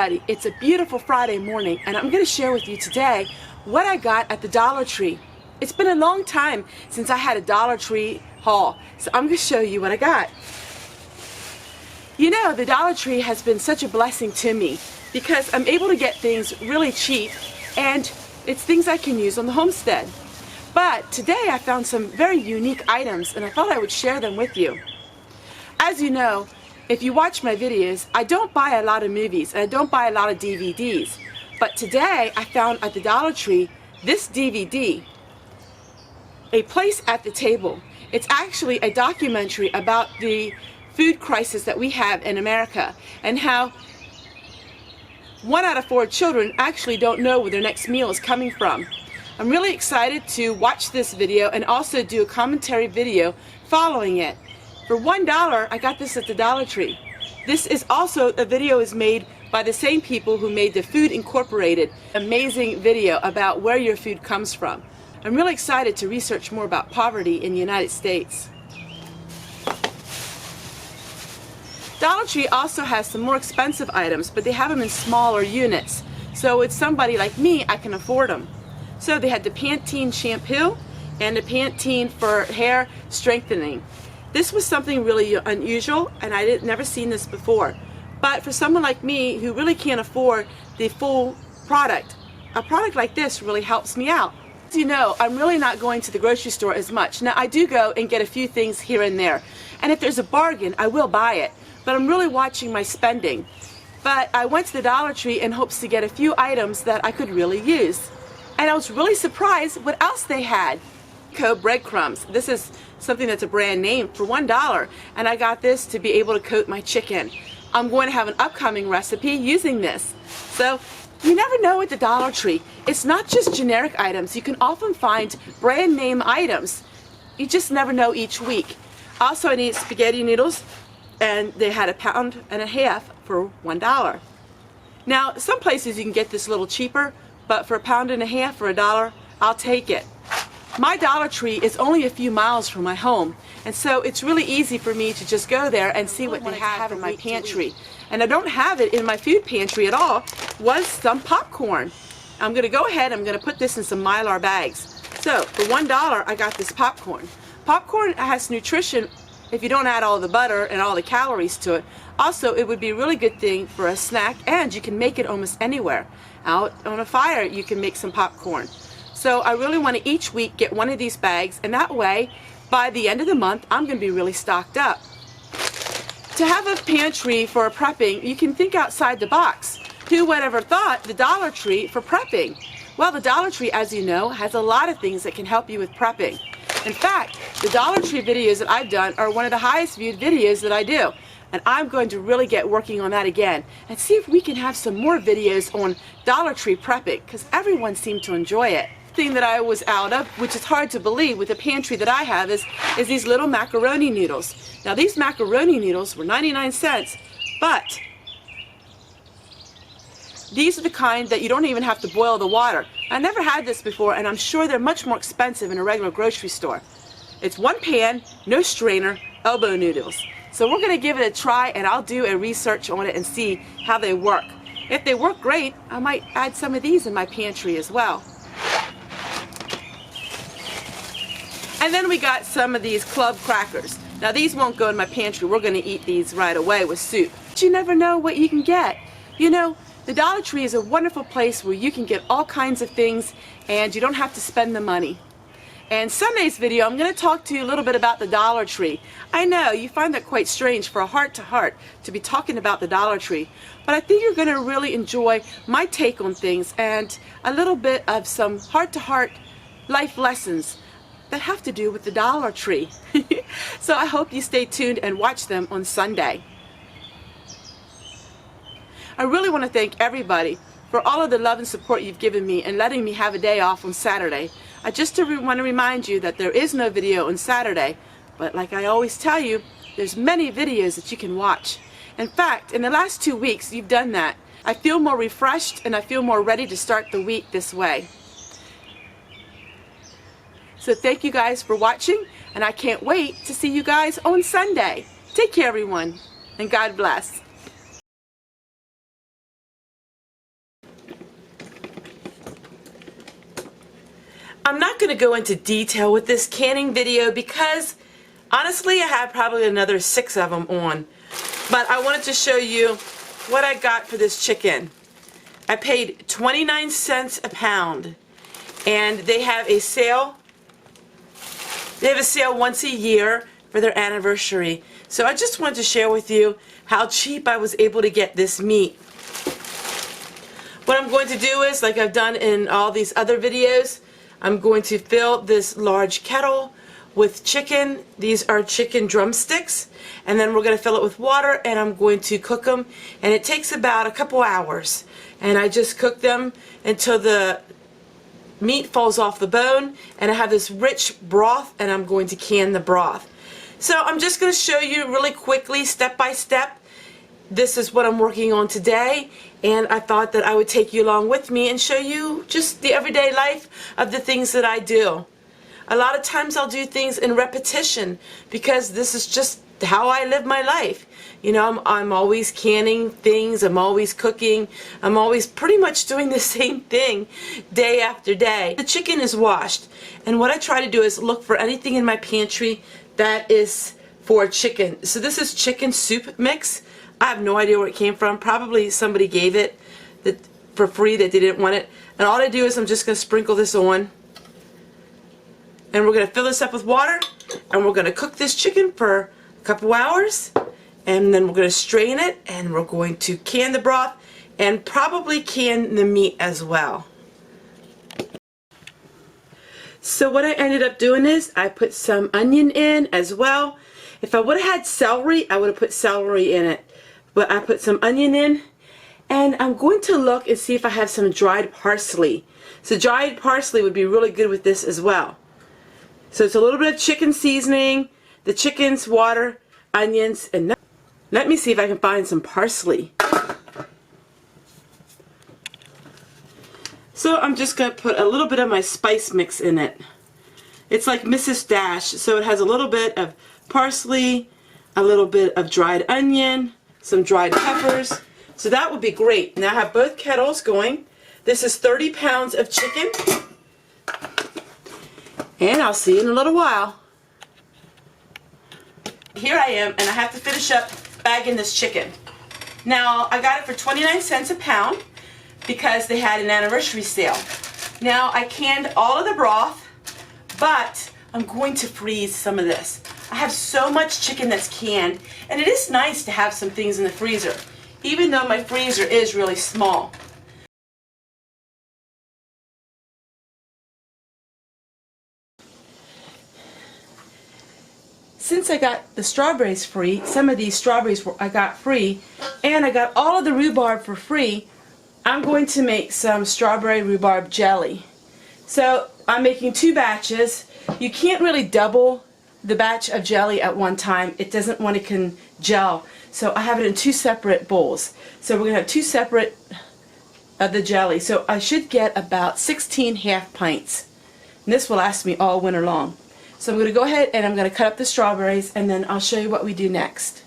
everybody, it's a beautiful Friday morning and I'm going to share with you today what I got at the Dollar Tree. It's been a long time since I had a Dollar Tree haul, so I'm going to show you what I got. You know, the Dollar Tree has been such a blessing to me because I'm able to get things really cheap and it's things I can use on the homestead. But today I found some very unique items and I thought I would share them with you. As you know, if you watch my videos, I don't buy a lot of movies and I don't buy a lot of DVDs. But today I found at the Dollar Tree this DVD, A Place at the Table. It's actually a documentary about the food crisis that we have in America and how 1 out of 4 children actually don't know where their next meal is coming from. I'm really excited to watch this video and also do a commentary video following it. For $1, I got this at the Dollar Tree. This is also, a video is made by the same people who made the Food Incorporated amazing video about where your food comes from. I'm really excited to research more about poverty in the United States. Dollar Tree also has some more expensive items, but they have them in smaller units. So it's somebody like me, I can afford them. So they had the Pantene shampoo and the Pantene for hair strengthening. This was something really unusual and I had never seen this before. But for someone like me who really can't afford the full product, a product like this really helps me out. As you know, I'm really not going to the grocery store as much. Now I do go and get a few things here and there. And if there's a bargain, I will buy it. But I'm really watching my spending. But I went to the Dollar Tree in hopes to get a few items that I could really use. And I was really surprised what else they had. Breadcrumbs. This is something that's a brand name for $1 and I got this to be able to coat my chicken. I'm going to have an upcoming recipe using this. So you never know at the Dollar Tree. It's not just generic items. You can often find brand name items. You just never know each week. Also I need spaghetti noodles and they had 1.5 pounds for $1. Now some places you can get this a little cheaper, but for 1.5 pounds for $1, I'll take it. My Dollar Tree is only a few miles from my home, and so it's really easy for me to just go there and see what they have in my pantry. And I don't have it in my food pantry at all, was some popcorn. I'm going to go ahead, I'm going to put this in some Mylar bags. So for $1 I got this popcorn. Popcorn has nutrition if you don't add all the butter and all the calories to it. Also, it would be a really good thing for a snack, and you can make it almost anywhere. Out on a fire you can make some popcorn. So I really want to each week get one of these bags, and that way by the end of the month I'm going to be really stocked up. To have a pantry for prepping, you can think outside the box. Who would ever thought the Dollar Tree for prepping? Well, the Dollar Tree, as you know, has a lot of things that can help you with prepping. In fact, the Dollar Tree videos that I've done are one of the highest viewed videos that I do. And I'm going to really get working on that again and see if we can have some more videos on Dollar Tree prepping, because everyone seemed to enjoy it. Thing that I was out of, which is hard to believe with the pantry that I have, is these little macaroni noodles. Now these macaroni noodles were 99 cents, but these are the kind that you don't even have to boil the water. I never had this before, and I'm sure they're much more expensive in a regular grocery store. It's one pan, no strainer, elbow noodles. So we're going to give it a try, and I'll do a research on it and see how they work. If they work great, I might add some of these in my pantry as well. And then we got some of these club crackers. Now these won't go in my pantry. We're going to eat these right away with soup. But you never know what you can get. You know, the Dollar Tree is a wonderful place where you can get all kinds of things and you don't have to spend the money. And Sunday's video, I'm going to talk to you a little bit about the Dollar Tree. I know you find that quite strange for a heart-to-heart to be talking about the Dollar Tree, but I think you're going to really enjoy my take on things and a little bit of some heart-to-heart life lessons that have to do with the Dollar Tree. So I hope you stay tuned and watch them on Sunday. I really want to thank everybody for all of the love and support you've given me and letting me have a day off on Saturday. I just want to remind you that there is no video on Saturday, but like I always tell you, there's many videos that you can watch. In fact, in the last 2 weeks you've done that. I feel more refreshed and I feel more ready to start the week this way. So thank you guys for watching, and I can't wait to see you guys on Sunday. Take care everyone, and God bless. I'm not going to go into detail with this canning video because honestly I have probably another 6 of them on. But I wanted to show you what I got for this chicken. I paid 29 cents a pound, and they have a sale. They have a sale once a year for their anniversary. So I just wanted to share with you how cheap I was able to get this meat. What I'm going to do is, like I've done in all these other videos, I'm going to fill this large kettle with chicken. These are chicken drumsticks, and then we're going to fill it with water, and I'm going to cook them, and it takes about a couple hours, and I just cook them until the meat falls off the bone, and I have this rich broth, and I'm going to can the broth. So I'm just going to show you really quickly, step by step. This is what I'm working on today, and I thought that I would take you along with me and show you just the everyday life of the things that I do. A lot of times I'll do things in repetition because this is just how I live my life. You know, I'm always canning things, I'm always cooking, I'm always pretty much doing the same thing day after day. The chicken is washed, and what I try to do is look for anything in my pantry that is for chicken. So this is chicken soup mix. I have no idea where it came from. Probably somebody gave it for free that they didn't want it. And all I do is I'm just going to sprinkle this on. And we're going to fill this up with water. And we're going to cook this chicken for a couple hours. And then we're going to strain it. And we're going to can the broth. And probably can the meat as well. So what I ended up doing is I put some onion in as well. If I would have had celery, I would have put celery in it. But I put some onion in, and I'm going to look and see if I have some dried parsley. So dried parsley would be really good with this as well. So it's a little bit of chicken seasoning, the chicken's water, onions, and let me see if I can find some parsley. So I'm just going to put a little bit of my spice mix in it. It's like Mrs. Dash, so it has a little bit of parsley, a little bit of dried onion, some dried peppers. So that would be great. Now I have both kettles going. This is 30 pounds of chicken. And I'll see you in a little while. Here I am, and I have to finish up bagging this chicken. Now I got it for 29 cents a pound because they had an anniversary sale. Now I canned all of the broth, but I'm going to freeze some of this. I have so much chicken that's canned, and it is nice to have some things in the freezer, even though my freezer is really small. Since I got the strawberries free, some of these strawberries I got free, and I got all of the rhubarb for free, I'm going to make some strawberry rhubarb jelly. So I'm making 2 batches. You can't really double the batch of jelly at one time. It doesn't want to congeal. So I have it in 2 separate bowls. So we're going to have 2 separate of the jelly. So I should get about 16 half pints. And this will last me all winter long. So I'm going to go ahead and I'm going to cut up the strawberries, and then I'll show you what we do next.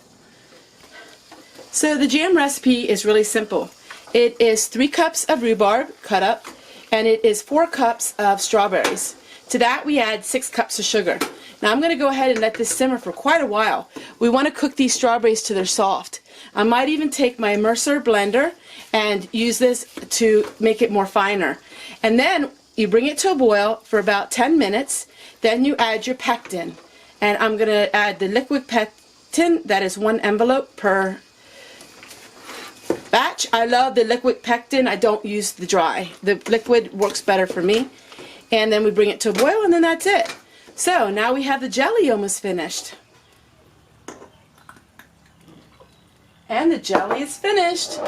So the jam recipe is really simple. It is 3 cups of rhubarb cut up, and it is 4 cups of strawberries. To that we add 6 cups of sugar. Now I'm going to go ahead and let this simmer for quite a while. We want to cook these strawberries till they're soft. I might even take my Mercer blender and use this to make it more finer. And then you bring it to a boil for about 10 minutes. Then you add your pectin. And I'm going to add the liquid pectin. That is 1 envelope per batch. I love the liquid pectin. I don't use the dry. The liquid works better for me. And then we bring it to a boil, and then that's it. So now we have the jelly almost finished. And the jelly is finished.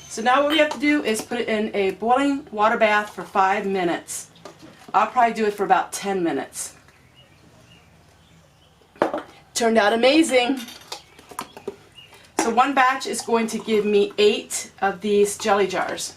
So now what we have to do is put it in a boiling water bath for 5 minutes. I'll probably do it for about 10 minutes. Turned out amazing. So one batch is going to give me 8 of these jelly jars.